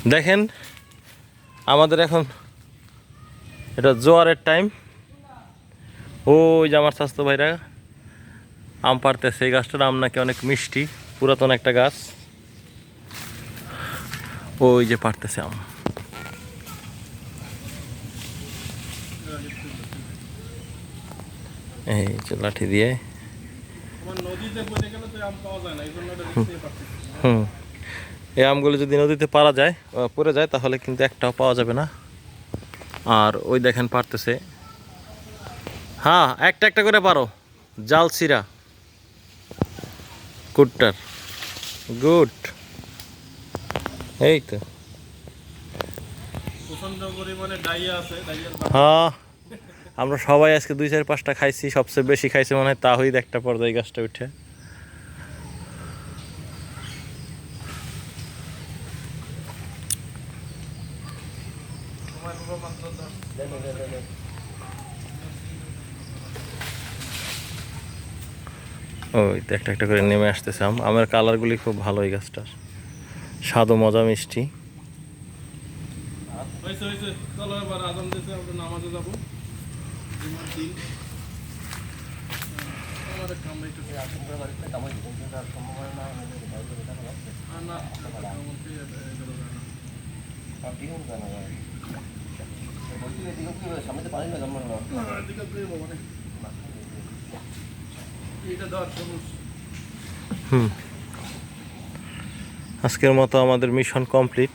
দেখেন আমাদের এখন এটা জোয়ারের টাইম। ওই যে আমার স্বাস্থ্য ভাইরা আম পাড়তেছে। এই গাছটার আম নাকি অনেক মিষ্টি, পুরাতন একটা গাছ। ওই যে পাড়তেছে আম। এই যে লাঠি দিয়ে এই আমগুলো যদি নদীতে পারা যায়, পড়ে যায়, তাহলে কিন্তু একটাও পাওয়া যাবে না। আর ওই দেখেন পারতেছে। হ্যাঁ, একটা একটা করে পারো। জালসিরা কুট্টার গুড। এই তো হ্যাঁ, আমরা সবাই আজকে 2-4-5টা খাইছি। সবচেয়ে বেশি খাইছে মনে হয় তাহিদ একটা পর্যায়ে গাছটা উঠে। ওই তো একটা একটা করে নেমে আসতেছে আম। আমের কালারগুলি খুব ভালো এই গাছটার, স্বাদও মজা মিষ্টি। আজকের মতো আমাদের মিশন কমপ্লিট।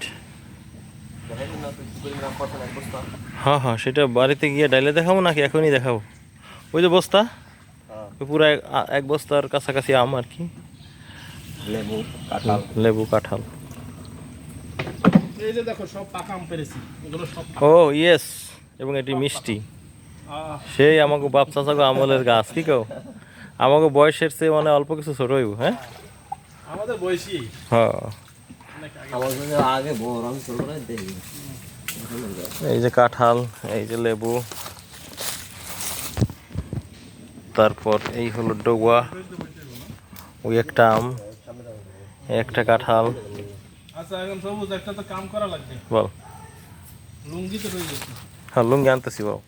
হ্যাঁ হ্যাঁ, সেটা বাড়িতে গিয়ে ডাইলে দেখাবো নাকি এখনই দেখাবো? ওই যে বস্তা, পুরো এক বস্তার কাছাকাছি আম আর কি। লেবু কাঁঠাল। ও ইয়েস, এবং এটি মিষ্টি। সেই আমাকে বাপ চাচাগো আমলের গাছ। কি কও? আমাকে বয়সের চেয়ে মানে অল্প কিছু ছোট হইব। হ্যাঁ, আমাদের বয়সী। হ্যাঁ, এই যে কাঁঠাল, এই যে লেবু, তারপর এই হলো ডোগা, ওই একটা আম, একটা কাঁঠাল। আচ্ছা, এখন সবুজ একটা তো কাম করা লাগবে। বল। লুঙ্গি তো রয়ে গেছে। হ্যাঁ, লুঙ্গি আনতেছি বাবু।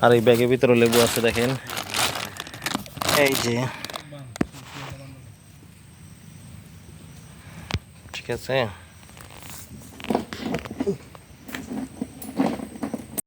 আর এই ব্যাগের ভিতরে লেবু আছে দেখেন। এই যে, ঠিক আছে।